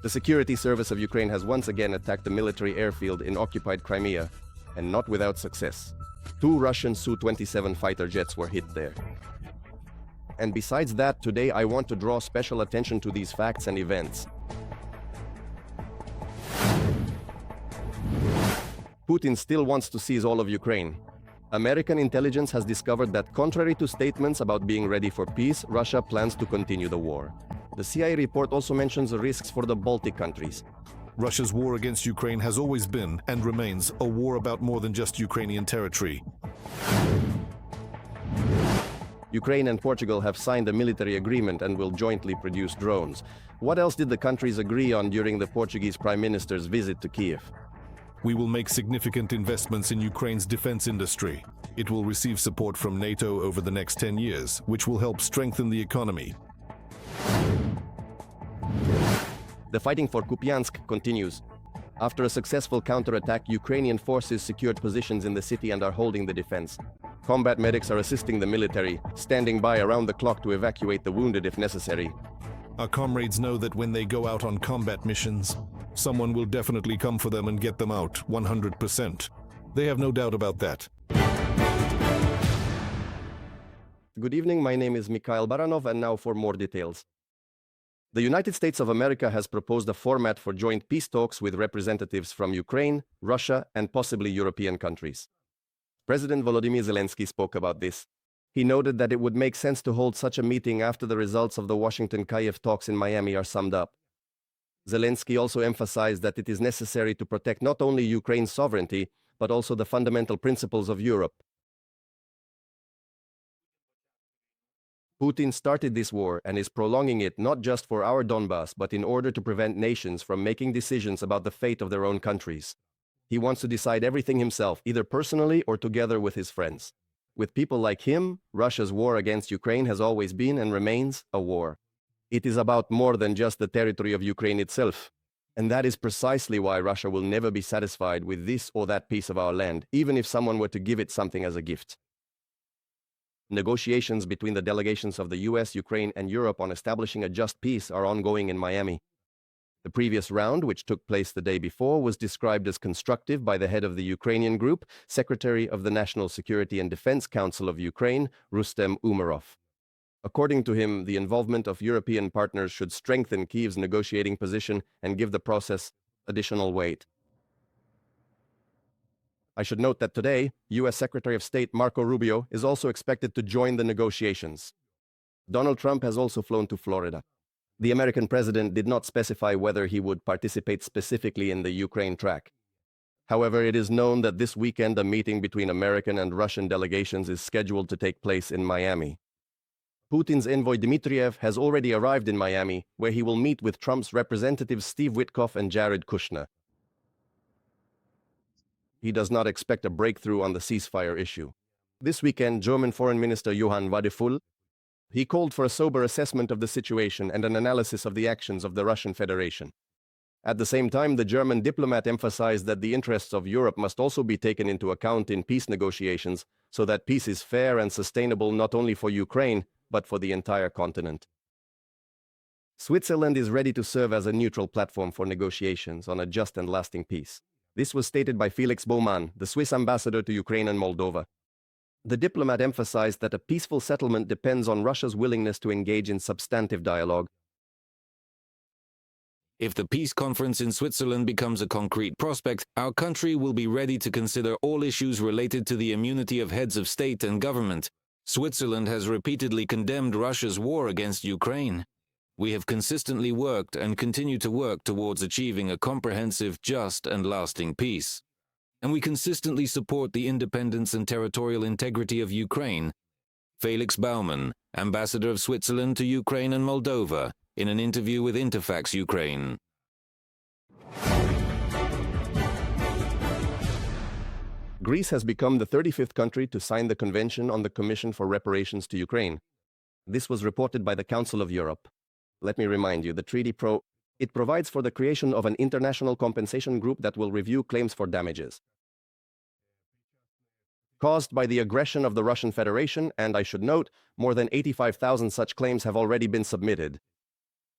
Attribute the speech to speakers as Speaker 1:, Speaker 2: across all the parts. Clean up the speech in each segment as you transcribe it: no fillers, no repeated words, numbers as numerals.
Speaker 1: The security service of Ukraine has once again attacked the military airfield in occupied Crimea, and not without success. 2 Russian Su-27 fighter jets were hit there. And besides that, today I want to draw special attention to these facts and events. Putin still wants to seize all of Ukraine. American intelligence has discovered that, contrary to statements about being ready for peace, Russia plans to continue the war. The CIA report also mentions the risks for the Baltic countries.
Speaker 2: Russia's war against Ukraine has always been, and remains, a war about more than just Ukrainian territory.
Speaker 1: Ukraine and Portugal have signed a military agreement and will jointly produce drones. What else did the countries agree on during the Portuguese Prime Minister's visit to Kiev?
Speaker 2: We will make significant investments in Ukraine's defense industry. It will receive support from NATO over the next 10 years, which will help strengthen the economy.
Speaker 1: The fighting for Kupiansk continues. After a successful counterattack, Ukrainian forces secured positions in the city and are holding the defense. Combat medics are assisting the military, standing by around the clock to evacuate the wounded if necessary.
Speaker 2: Our comrades know that when they go out on combat missions, someone will definitely come for them and get them out, 100%. They have no doubt about that.
Speaker 1: Good evening, my name is Mikhail Baranov, and now for more details. The United States of America has proposed a format for joint peace talks with representatives from Ukraine, Russia, and possibly European countries. President Volodymyr Zelensky spoke about this. He noted that it would make sense to hold such a meeting after the results of the Washington-Kyiv talks in Miami are summed up. Zelensky also emphasized that it is necessary to protect not only Ukraine's sovereignty, but also the fundamental principles of Europe. Putin started this war and is prolonging it not just for our Donbass, but in order to prevent nations from making decisions about the fate of their own countries. He wants to decide everything himself, either personally or together with his friends. With people like him, Russia's war against Ukraine has always been and remains a war. It is about more than just the territory of Ukraine itself. And that is precisely why Russia will never be satisfied with this or that piece of our land, even if someone were to give it something as a gift. Negotiations between the delegations of the US, Ukraine, and Europe on establishing a just peace are ongoing in Miami. The previous round, which took place the day before, was described as constructive by the head of the Ukrainian group, Secretary of the National Security and Defense Council of Ukraine, Rustem Umerov. According to him, the involvement of European partners should strengthen Kyiv's negotiating position and give the process additional weight. I should note that today, U.S. Secretary of State Marco Rubio is also expected to join the negotiations. Donald Trump has also flown to Florida. The American president did not specify whether he would participate specifically in the Ukraine track. However, it is known that this weekend a meeting between American and Russian delegations is scheduled to take place in Miami. Putin's envoy Dmitriev has already arrived in Miami, where he will meet with Trump's representatives Steve Witkoff and Jared Kushner. He does not expect a breakthrough on the ceasefire issue. This weekend, German Foreign Minister Johann Wadephul, he called for a sober assessment of the situation and an analysis of the actions of the Russian Federation. At the same time, the German diplomat emphasized that the interests of Europe must also be taken into account in peace negotiations, so that peace is fair and sustainable not only for Ukraine, but for the entire continent. Switzerland is ready to serve as a neutral platform for negotiations on a just and lasting peace. This was stated by Felix Baumann, the Swiss ambassador to Ukraine and Moldova. The diplomat emphasized that a peaceful settlement depends on Russia's willingness to engage in substantive dialogue.
Speaker 3: If the peace conference in Switzerland becomes a concrete prospect, our country will be ready to consider all issues related to the immunity of heads of state and government. Switzerland has repeatedly condemned Russia's war against Ukraine. We have consistently worked and continue to work towards achieving a comprehensive, just, and lasting peace. And we consistently support the independence and territorial integrity of Ukraine. Felix Baumann, ambassador of Switzerland to Ukraine and Moldova, in an interview with Interfax Ukraine.
Speaker 1: Greece has become the 35th country to sign the Convention on the Commission for Reparations to Ukraine. This was reported by the Council of Europe. Let me remind you, the treaty provides for the creation of an international compensation group that will review claims for damages caused by the aggression of the Russian Federation, and I should note, more than 85,000 such claims have already been submitted.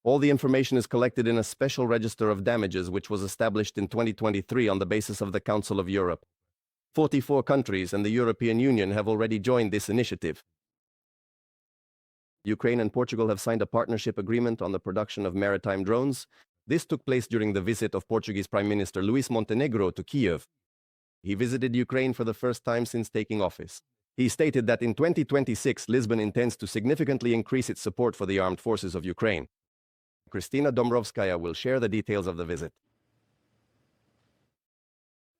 Speaker 1: All the information is collected in a special register of damages which was established in 2023 on the basis of the Council of Europe. 44 countries and the European Union have already joined this initiative. Ukraine and Portugal have signed a partnership agreement on the production of maritime drones. This took place during the visit of Portuguese Prime Minister Luis Montenegro to Kiev. He visited Ukraine for the first time since taking office. He stated that in 2026, Lisbon intends to significantly increase its support for the armed forces of Ukraine. Kristina Dombrovskaya will share the details of the visit.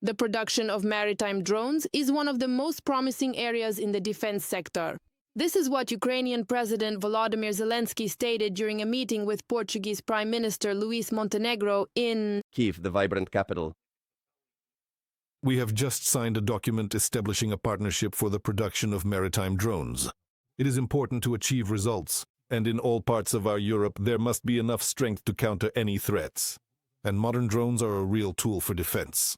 Speaker 4: The production of maritime drones is one of the most promising areas in the defense sector. This is what Ukrainian President Volodymyr Zelensky stated during a meeting with Portuguese Prime Minister Luis Montenegro in
Speaker 1: Kiev, the vibrant capital.
Speaker 2: We have just signed a document establishing a partnership for the production of maritime drones. It is important to achieve results, and in all parts of our Europe there must be enough strength to counter any threats. And modern drones are a real tool for defense.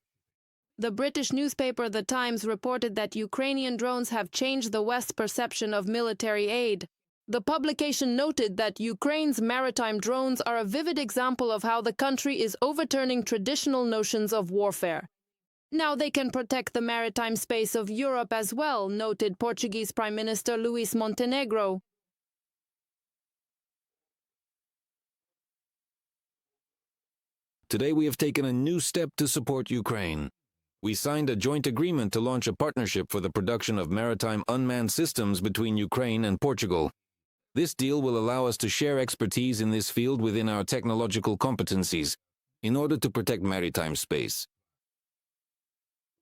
Speaker 4: The British newspaper The Times reported that Ukrainian drones have changed the West's perception of military aid. The publication noted that Ukraine's maritime drones are a vivid example of how the country is overturning traditional notions of warfare. Now they can protect the maritime space of Europe as well, noted Portuguese Prime Minister Luis Montenegro.
Speaker 3: Today we have taken a new step to support Ukraine. We signed a joint agreement to launch a partnership for the production of maritime unmanned systems between Ukraine and Portugal. This deal will allow us to share expertise in this field within our technological competencies in order to protect maritime space.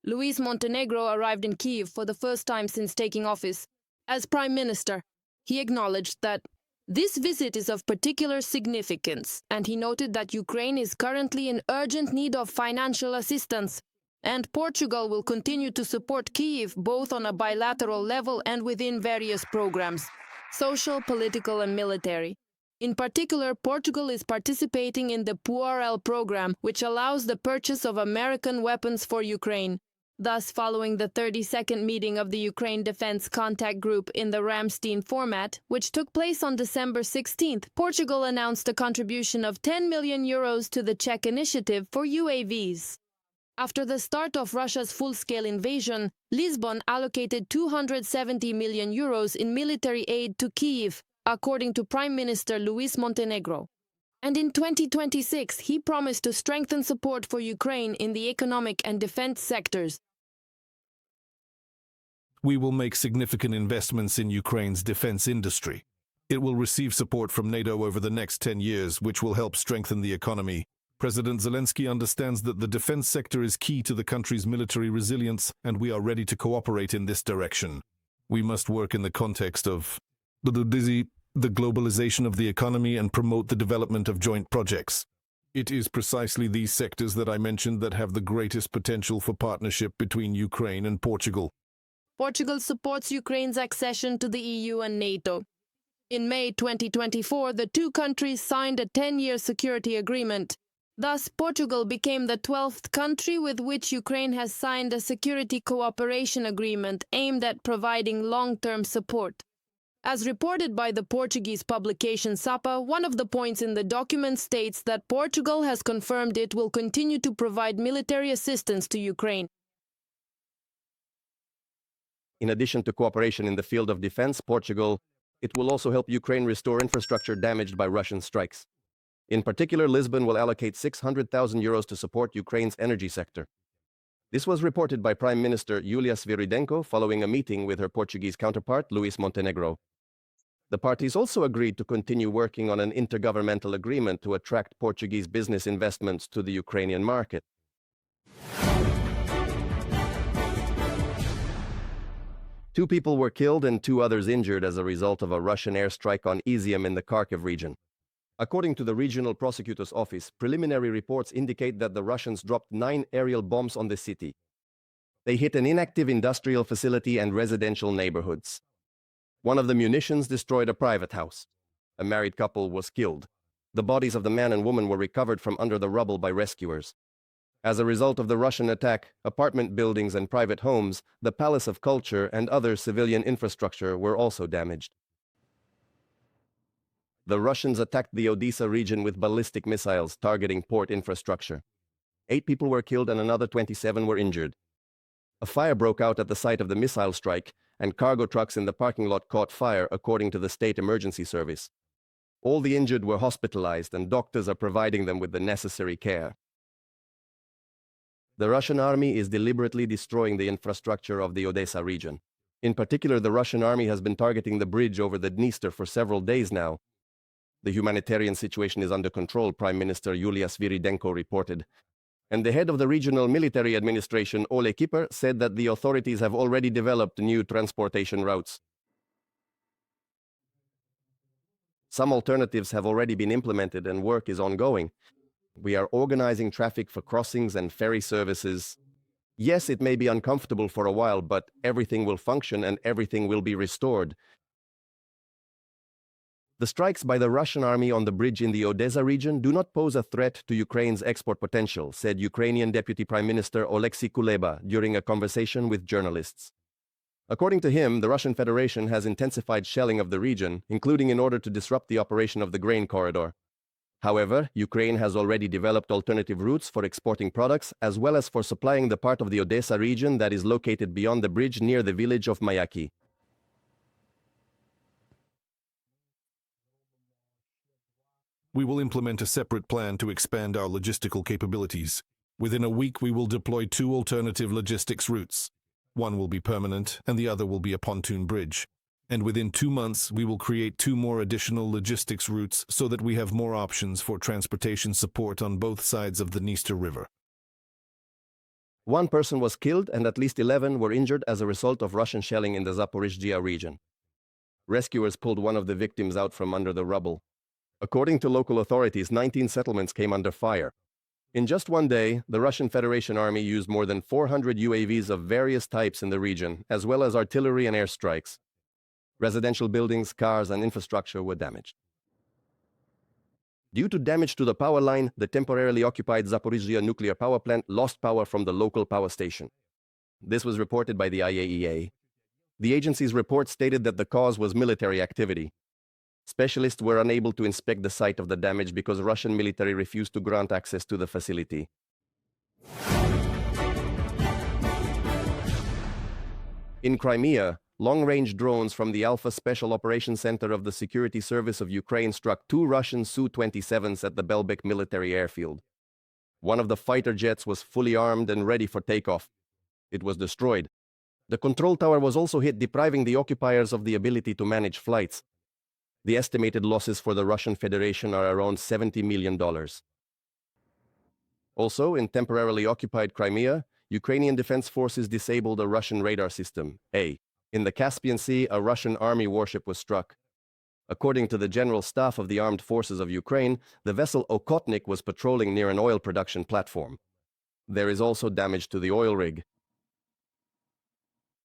Speaker 4: Luis Montenegro arrived in Kiev for the first time since taking office. As Prime Minister, he acknowledged that this visit is of particular significance, and he noted that Ukraine is currently in urgent need of financial assistance, and Portugal will continue to support Kiev both on a bilateral level and within various programs, social, political, and military. In particular, Portugal is participating in the PRL program, which allows the purchase of American weapons for Ukraine. Thus, following the 32nd meeting of the Ukraine Defense Contact Group in the Ramstein format, which took place on December 16th, Portugal announced a contribution of 10 million euros to the Czech initiative for UAVs. After the start of Russia's full-scale invasion, Lisbon allocated 270 million euros in military aid to Kyiv, according to Prime Minister Luis Montenegro. And in 2026, he promised to strengthen support for Ukraine in the economic and defense sectors.
Speaker 2: We will make significant investments in Ukraine's defense industry. It will receive support from NATO over the next 10 years, which will help strengthen the economy. President Zelensky understands that the defense sector is key to the country's military resilience, and we are ready to cooperate in this direction. We must work in the context of the globalization of the economy and promote the development of joint projects. It is precisely these sectors that I mentioned that have the greatest potential for partnership between Ukraine and Portugal.
Speaker 4: Portugal supports Ukraine's accession to the EU and NATO. In May 2024, the two countries signed a 10-year security agreement. Thus, Portugal became the 12th country with which Ukraine has signed a security cooperation agreement aimed at providing long-term support. As reported by the Portuguese publication Sapa, one of the points in the document states that Portugal has confirmed it will continue to provide military assistance to Ukraine.
Speaker 1: In addition to cooperation in the field of defense, it will also help Ukraine restore infrastructure damaged by Russian strikes. In particular, Lisbon will allocate 600,000 euros to support Ukraine's energy sector. This was reported by Prime Minister Julia Sviridenko following a meeting with her Portuguese counterpart, Luis Montenegro. The parties also agreed to continue working on an intergovernmental agreement to attract Portuguese business investments to the Ukrainian market. Two people were killed and two others injured as a result of a Russian airstrike on Izium in the Kharkiv region. According to the regional prosecutor's office, preliminary reports indicate that the Russians dropped 9 aerial bombs on the city. They hit an inactive industrial facility and residential neighborhoods. One of the munitions destroyed a private house. A married couple was killed. The bodies of the man and woman were recovered from under the rubble by rescuers. As a result of the Russian attack, apartment buildings and private homes, the Palace of Culture, and other civilian infrastructure were also damaged. The Russians attacked the Odessa region with ballistic missiles targeting port infrastructure. 8 people were killed and another 27 were injured. A fire broke out at the site of the missile strike, and cargo trucks in the parking lot caught fire, according to the State Emergency Service. All the injured were hospitalized, and doctors are providing them with the necessary care. The Russian army is deliberately destroying the infrastructure of the Odessa region. In particular, the Russian army has been targeting the bridge over the Dniester for several days now. The humanitarian situation is under control, Prime Minister Yulia Sviridenko reported. And the head of the regional military administration, Ole Kipper, said that the authorities have already developed new transportation routes. Some alternatives have already been implemented and work is ongoing. We are organizing traffic for crossings and ferry services. Yes, it may be uncomfortable for a while, but everything will function and everything will be restored. The strikes by the Russian army on the bridge in the Odessa region do not pose a threat to Ukraine's export potential, said Ukrainian Deputy Prime Minister Oleksiy Kuleba during a conversation with journalists. According to him, the Russian Federation has intensified shelling of the region, including in order to disrupt the operation of the grain corridor. However, Ukraine has already developed alternative routes for exporting products, as well as for supplying the part of the Odessa region that is located beyond the bridge near the village of Mayaki.
Speaker 2: We will implement a separate plan to expand our logistical capabilities. Within a week, we will deploy 2 alternative logistics routes. One will be permanent, and the other will be a pontoon bridge. And within 2 months, we will create 2 more additional logistics routes so that we have more options for transportation support on both sides of the Dniester River.
Speaker 1: 1 person was killed and at least 11 were injured as a result of Russian shelling in the Zaporizhzhia region. Rescuers pulled one of the victims out from under the rubble. According to local authorities, 19 settlements came under fire. In just one day, the Russian Federation Army used more than 400 UAVs of various types in the region, as well as artillery and airstrikes. Residential buildings, cars, and infrastructure were damaged. Due to damage to the power line, the temporarily occupied Zaporizhzhia nuclear power plant lost power from the local power station. This was reported by the IAEA. The agency's report stated that the cause was military activity. Specialists were unable to inspect the site of the damage because Russian military refused to grant access to the facility. In Crimea, long-range drones from the Alpha Special Operations Center of the Security Service of Ukraine struck 2 Russian Su-27s at the Belbek military airfield. One of the fighter jets was fully armed and ready for takeoff. It was destroyed. The control tower was also hit, depriving the occupiers of the ability to manage flights. The estimated losses for the Russian Federation are around $70 million. Also, in temporarily occupied Crimea, Ukrainian defense forces disabled a Russian radar system, A. In the Caspian Sea, a Russian army warship was struck. According to the General Staff of the Armed Forces of Ukraine, the vessel Okhotnik was patrolling near an oil production platform. There is also damage to the oil rig.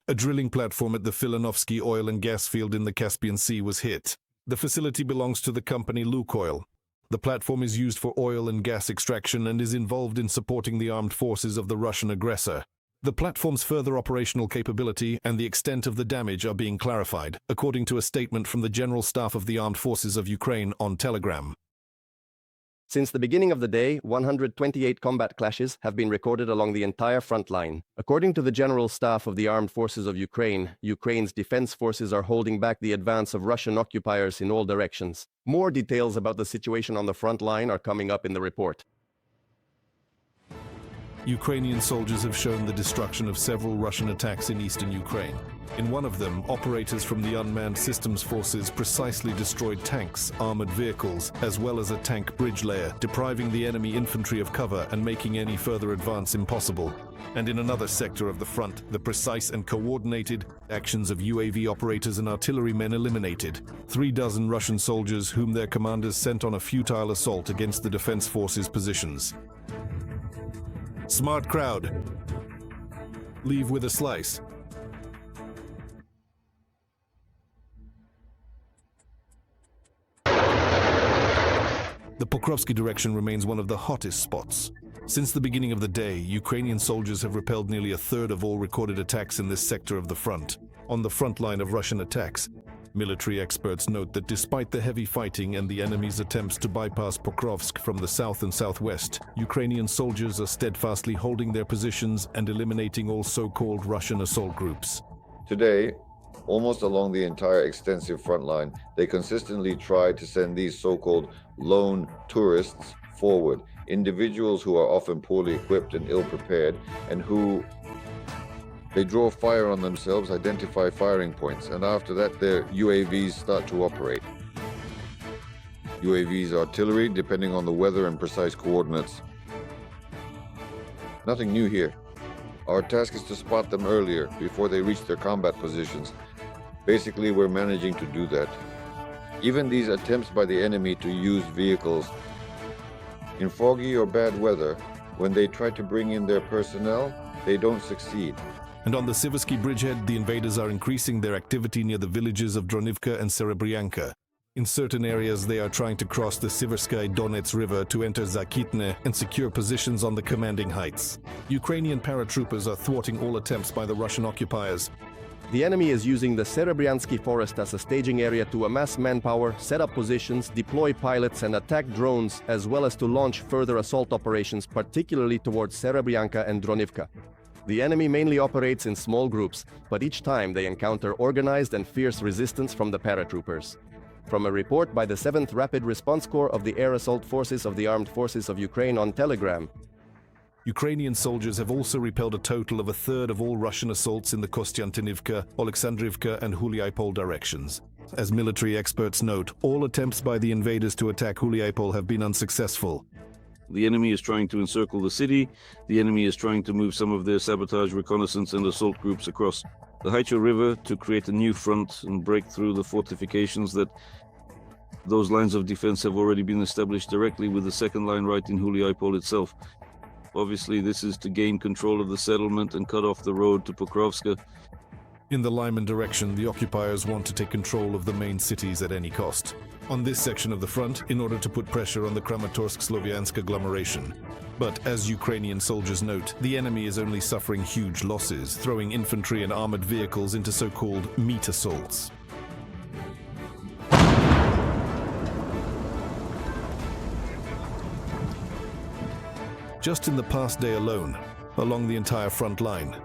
Speaker 2: A drilling platform at the Filanovsky oil and gas field in the Caspian Sea was hit. The facility belongs to the company Lukoil. The platform is used for oil and gas extraction and is involved in supporting the armed forces of the Russian aggressor. The platform's further operational capability and the extent of the damage are being clarified, according to a statement from the General Staff of the Armed Forces of Ukraine on Telegram.
Speaker 1: Since the beginning of the day, 128 combat clashes have been recorded along the entire front line. According to the General Staff of the Armed Forces of Ukraine, Ukraine's defense forces are holding back the advance of Russian occupiers in all directions. More details about the situation on the front line are coming up in the report.
Speaker 2: Ukrainian soldiers have shown the destruction of several Russian attacks in eastern Ukraine. In one of them, operators from the Unmanned Systems Forces precisely destroyed tanks, armored vehicles, as well as a tank bridge layer, depriving the enemy infantry of cover and making any further advance impossible. And in another sector of the front, the precise and coordinated actions of UAV operators and artillerymen eliminated 36 Russian soldiers whom their commanders sent on a futile assault against the defense forces' positions. Smart crowd. Leave with a slice. The Pokrovsky direction remains one of the hottest spots. Since the beginning of the day, Ukrainian soldiers have repelled nearly a third of all recorded attacks in this sector of the front. On the front line of Russian attacks, Military experts note that despite the heavy fighting and the enemy's attempts to bypass Pokrovsk from the south and southwest, Ukrainian soldiers are steadfastly holding their positions and eliminating all so-called Russian assault groups.
Speaker 5: Today, almost along the entire extensive front line, they consistently try to send these so-called lone tourists forward, individuals who are often poorly equipped and ill-prepared, and who they draw fire on themselves, identify firing points, and after that their UAVs start to operate. UAVs artillery, depending on the weather and precise coordinates. Nothing new here. Our task is to spot them earlier, before they reach their combat positions. Basically, we're managing to do that. Even these attempts by the enemy to use vehicles in foggy or bad weather, when they try to bring in their personnel, they don't succeed.
Speaker 2: And on the Siversky bridgehead, the invaders are increasing their activity near the villages of Dronivka and Serebryanka. In certain areas, they are trying to cross the Siversky Donets River to enter Zakitne and secure positions on the commanding heights. Ukrainian paratroopers are thwarting all attempts by the Russian occupiers.
Speaker 1: The enemy is using the Serebryansky forest as a staging area to amass manpower, set up positions, deploy pilots and attack drones, as well as to launch further assault operations, particularly towards Serebryanka and Dronivka. The enemy mainly operates in small groups, but each time they encounter organized and fierce resistance from the paratroopers. From a report by the 7th Rapid Response Corps of the Air Assault Forces of the Armed Forces of Ukraine on Telegram,
Speaker 2: Ukrainian soldiers have also repelled a total of a third of all Russian assaults in the Kostiantynivka, Oleksandrivka and Huliaipol directions. As military experts note, all attempts by the invaders to attack Huliaipol have been unsuccessful.
Speaker 6: The enemy is trying to encircle the city. The enemy is trying to move some of their sabotage, reconnaissance and assault groups across the Haicha River to create a new front and break through the fortifications that those lines of defense have already been established directly with the second line right in Huliaipol itself. Obviously, this is to gain control of the settlement and cut off the road to Pokrovska.
Speaker 2: In the Lyman direction, the occupiers want to take control of the main cities at any cost. On this section of the front, in order to put pressure on the Kramatorsk-Sloviansk agglomeration. But as Ukrainian soldiers note, the enemy is only suffering huge losses, throwing infantry and armored vehicles into so-called meat assaults. Just in the past day alone, along the entire front line,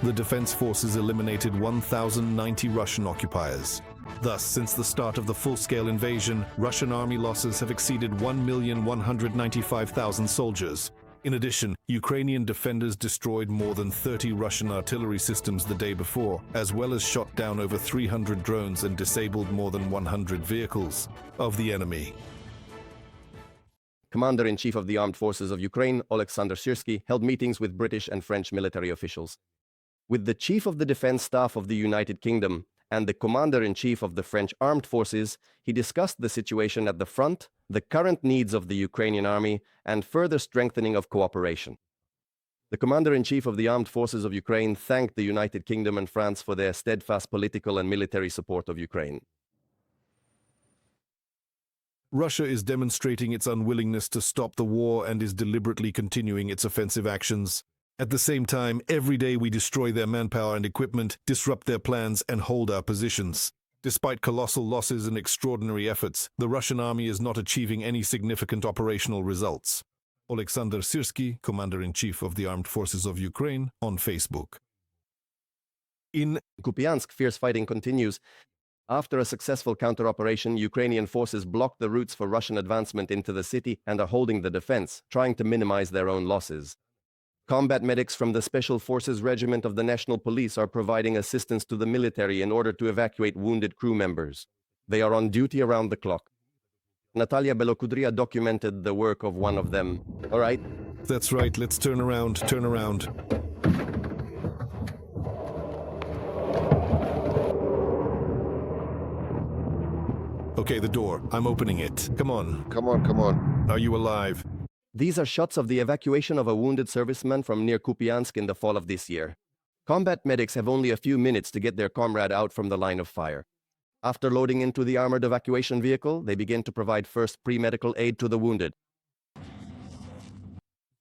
Speaker 2: the defense forces eliminated 1,090 Russian occupiers. Thus, since the start of the full-scale invasion, Russian army losses have exceeded 1,195,000 soldiers. In addition, Ukrainian defenders destroyed more than 30 Russian artillery systems the day before, as well as shot down over 300 drones and disabled more than 100 vehicles of the enemy.
Speaker 1: Commander-in-Chief of the Armed Forces of Ukraine, Oleksandr Syrsky, held meetings with British and French military officials. With the Chief of the Defense Staff of the United Kingdom and the Commander-in-Chief of the French Armed Forces, he discussed the situation at the front, the current needs of the Ukrainian army, and further strengthening of cooperation. The Commander-in-Chief of the Armed Forces of Ukraine thanked the United Kingdom and France for their steadfast political and military support of Ukraine.
Speaker 2: Russia is demonstrating its unwillingness to stop the war and is deliberately continuing its offensive actions. At the same time, every day we destroy their manpower and equipment, disrupt their plans, and hold our positions. Despite colossal losses and extraordinary efforts, the Russian army is not achieving any significant operational results. Oleksandr Syrsky, Commander-in-Chief of the Armed Forces of Ukraine, on Facebook. In
Speaker 1: Kupiansk, fierce fighting continues. After a successful counter-operation, Ukrainian forces blocked the routes for Russian advancement into the city and are holding the defense, trying to minimize their own losses. Combat medics from the Special Forces Regiment of the National Police are providing assistance to the military in order to evacuate wounded crew members. They are on duty around the clock. Natalia Belokudria documented the work of one of them. All right.
Speaker 2: That's right, let's turn around. Okay, the door. I'm opening it. Come on.
Speaker 5: Come on.
Speaker 2: Are you alive?
Speaker 1: These are shots of the evacuation of a wounded serviceman from near Kupiansk in the fall of this year. Combat medics have only a few minutes to get their comrade out from the line of fire. After loading into the armored evacuation vehicle, they begin to provide first pre-medical aid to the wounded.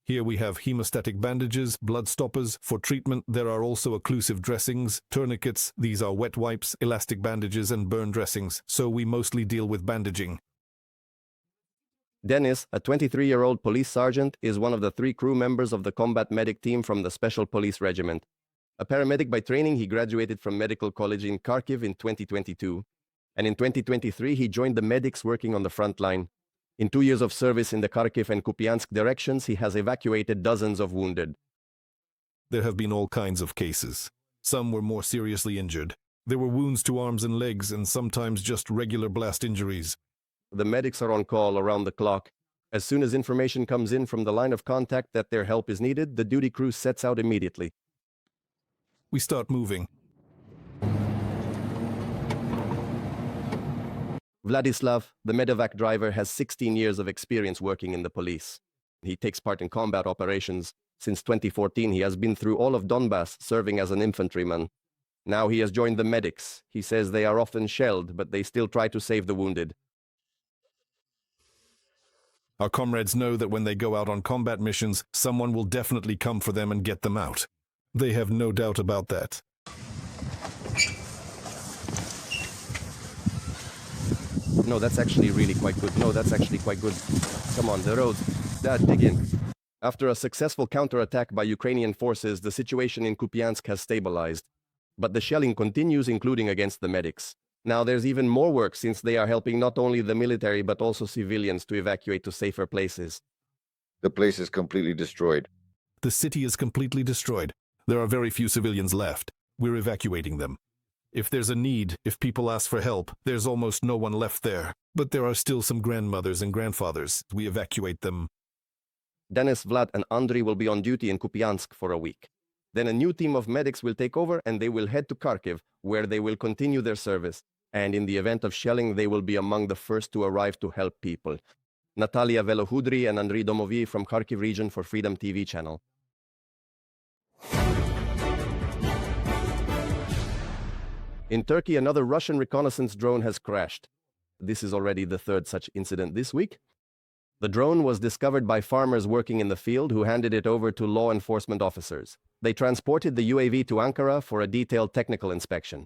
Speaker 2: Here we have hemostatic bandages, blood stoppers. For treatment, there are also occlusive dressings, tourniquets. These are wet wipes, elastic bandages, and burn dressings, so we mostly deal with bandaging.
Speaker 1: Dennis, a 23-year-old police sergeant, is one of the 3 crew members of the combat medic team from the Special Police Regiment. A paramedic by training, he graduated from medical college in Kharkiv in 2022. And in 2023, he joined the medics working on the front line. In 2 years of service in the Kharkiv and Kupiansk directions, he has evacuated dozens of wounded.
Speaker 2: There have been all kinds of cases. Some were more seriously injured. There were wounds to arms and legs, and sometimes just regular blast injuries.
Speaker 1: The medics are on call around the clock. As soon as information comes in from the line of contact that their help is needed, the duty crew sets out immediately.
Speaker 2: We start moving.
Speaker 1: Vladislav, the medevac driver, has 16 years of experience working in the police. He takes part in combat operations. Since 2014, he has been through all of Donbass, serving as an infantryman. Now he has joined the medics. He says they are often shelled, but they still try to save the wounded.
Speaker 2: Our comrades know that when they go out on combat missions, someone will definitely come for them and get them out. They have no doubt about that.
Speaker 1: No, that's actually really quite good. No, that's actually quite good. Come on, the roads. Dad, dig in. After a successful counterattack by Ukrainian forces, the situation in Kupiansk has stabilized. But the shelling continues, including against the medics. Now there's even more work since they are helping not only the military but also civilians to evacuate to safer places.
Speaker 5: The place is completely destroyed.
Speaker 2: The city is completely destroyed. There are very few civilians left. We're evacuating them. If there's a need, if people ask for help, there's almost no one left there. But there are still some grandmothers and grandfathers. We evacuate them.
Speaker 1: Dennis, Vlad, and Andriy will be on duty in Kupiansk for a week. Then a new team of medics will take over and they will head to Kharkiv, where they will continue their service. And in the event of shelling, they will be among the first to arrive to help people. Natalia Velohudry and Andriy Domovy from Kharkiv region for Freedom TV channel. In Turkey, another Russian reconnaissance drone has crashed. This is already the 3rd such incident this week. The drone was discovered by farmers working in the field who handed it over to law enforcement officers. They transported the UAV to Ankara for a detailed technical inspection.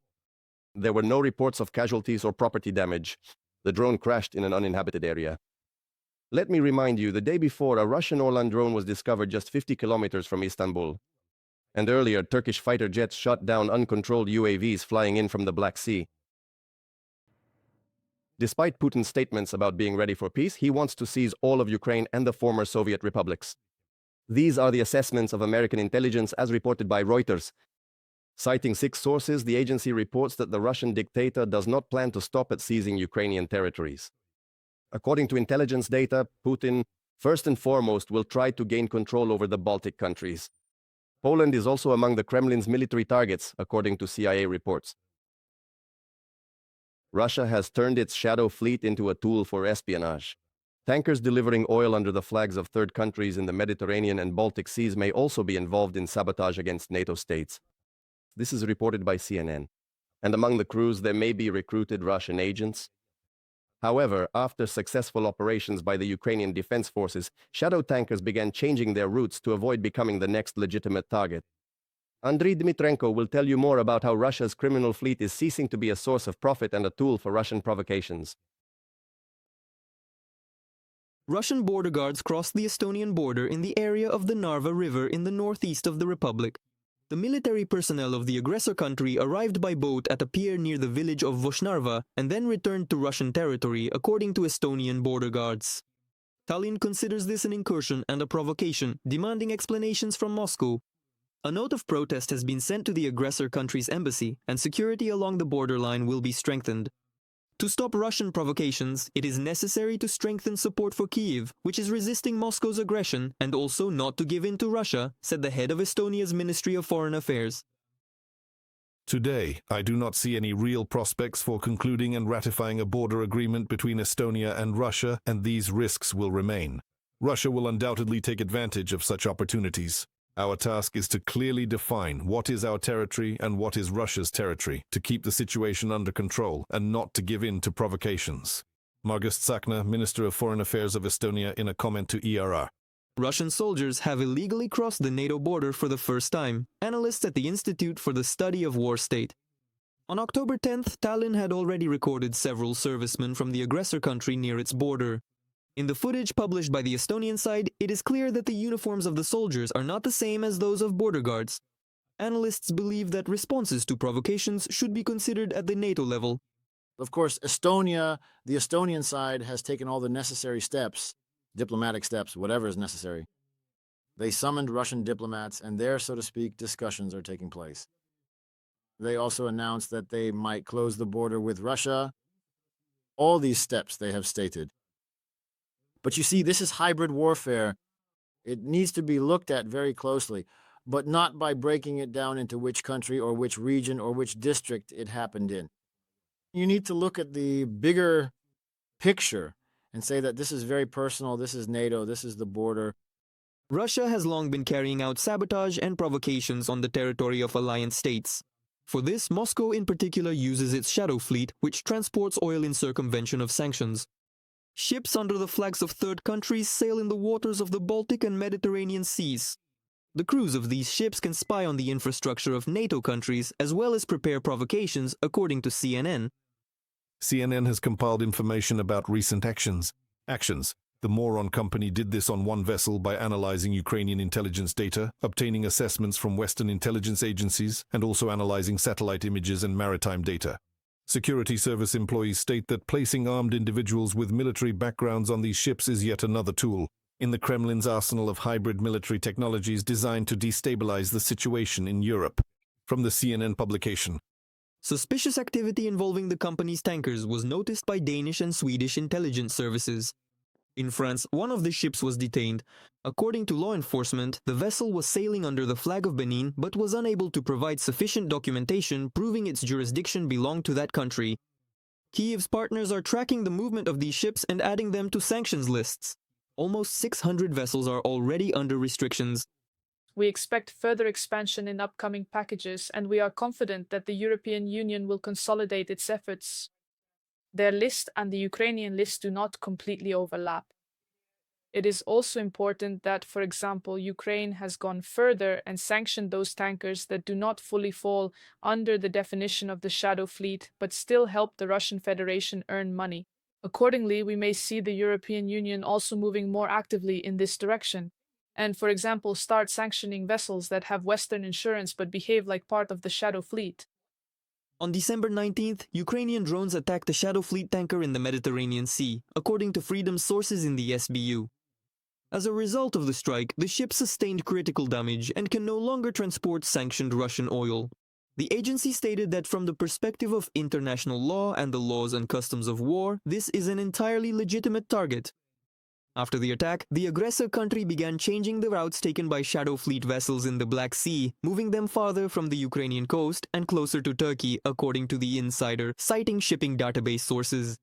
Speaker 1: There were no reports of casualties or property damage. The drone crashed in an uninhabited area. Let me remind you, the day before, a Russian Orlan drone was discovered just 50 kilometers from Istanbul. And earlier, Turkish fighter jets shot down uncontrolled UAVs flying in from the Black Sea. Despite Putin's statements about being ready for peace, he wants to seize all of Ukraine and the former Soviet republics. These are the assessments of American intelligence as reported by Reuters. Citing 6 sources, the agency reports that the Russian dictator does not plan to stop at seizing Ukrainian territories. According to intelligence data, Putin, first and foremost, will try to gain control over the Baltic countries. Poland is also among the Kremlin's military targets, according to CIA reports. Russia has turned its shadow fleet into a tool for espionage. Tankers delivering oil under the flags of third countries in the Mediterranean and Baltic seas may also be involved in sabotage against NATO states. This is reported by CNN. And among the crews, there may be recruited Russian agents. However, after successful operations by the Ukrainian Defense Forces, shadow tankers began changing their routes to avoid becoming the next legitimate target. Andriy Dmitrenko will tell you more about how Russia's criminal fleet is ceasing to be a source of profit and a tool for Russian provocations.
Speaker 7: Russian border guards crossed the Estonian border in the area of the Narva River in the northeast of the republic. The military personnel of the aggressor country arrived by boat at a pier near the village of Voshnarva and then returned to Russian territory, according to Estonian border guards. Tallinn considers this an incursion and a provocation, demanding explanations from Moscow. A note of protest has been sent to the aggressor country's embassy, and security along the borderline will be strengthened. To stop Russian provocations, it is necessary to strengthen support for Kyiv, which is resisting Moscow's aggression, and also not to give in to Russia, said the head of Estonia's Ministry of Foreign Affairs.
Speaker 2: Today, I do not see any real prospects for concluding and ratifying a border agreement between Estonia and Russia, and these risks will remain. Russia will undoubtedly take advantage of such opportunities. Our task is to clearly define what is our territory and what is Russia's territory, to keep the situation under control and not to give in to provocations. Margus Tsakna, Minister of Foreign Affairs of Estonia, in a comment to ERR.
Speaker 7: Russian soldiers have illegally crossed the NATO border for the first time, analysts at the Institute for the Study of War State. On October 10th, Tallinn had already recorded several servicemen from the aggressor country near its border. In the footage published by the Estonian side, it is clear that the uniforms of the soldiers are not the same as those of border guards. Analysts believe that responses to provocations should be considered at the NATO level.
Speaker 8: Of course, Estonia, the Estonian side, has taken all the necessary steps, diplomatic steps, whatever is necessary. They summoned Russian diplomats, and there, so to speak, discussions are taking place. They also announced that they might close the border with Russia. All these steps they have stated. But you see, this is hybrid warfare. It needs to be looked at very closely, but not by breaking it down into which country or which region or which district it happened in. You need to look at the bigger picture and say that this is very personal, this is NATO, this is the border.
Speaker 7: Russia has long been carrying out sabotage and provocations on the territory of alliance states. For this, Moscow in particular uses its shadow fleet, which transports oil in circumvention of sanctions. Ships under the flags of third countries sail in the waters of the Baltic and Mediterranean seas. The crews of these ships can spy on the infrastructure of NATO countries as well as prepare provocations, according to CNN.
Speaker 2: CNN has compiled information about recent actions. The Moron Company did this on one vessel by analyzing Ukrainian intelligence data, obtaining assessments from Western intelligence agencies, and also analyzing satellite images and maritime data. Security service employees state that placing armed individuals with military backgrounds on these ships is yet another tool in the Kremlin's arsenal of hybrid military technologies designed to destabilize the situation in Europe. From the CNN publication.
Speaker 7: Suspicious activity involving the company's tankers was noticed by Danish and Swedish intelligence services. In France, one of the ships was detained. According to law enforcement, the vessel was sailing under the flag of Benin but was unable to provide sufficient documentation proving its jurisdiction belonged to that country. Kyiv's partners are tracking the movement of these ships and adding them to sanctions lists. Almost 600 vessels are already under restrictions.
Speaker 9: We expect further expansion in upcoming packages, and we are confident that the European Union will consolidate its efforts. Their list and the Ukrainian list do not completely overlap. It is also important that, for example, Ukraine has gone further and sanctioned those tankers that do not fully fall under the definition of the shadow fleet, but still help the Russian Federation earn money. Accordingly, we may see the European Union also moving more actively in this direction, and, for example, start sanctioning vessels that have Western insurance but behave like part of the shadow fleet.
Speaker 7: On December 19th, Ukrainian drones attacked a shadow fleet tanker in the Mediterranean Sea, according to Freedom sources in the SBU. As a result of the strike, the ship sustained critical damage and can no longer transport sanctioned Russian oil. The agency stated that from the perspective of international law and the laws and customs of war, this is an entirely legitimate target. After the attack, the aggressor country began changing the routes taken by shadow fleet vessels in the Black Sea, moving them farther from the Ukrainian coast and closer to Turkey, according to the insider, citing shipping database sources.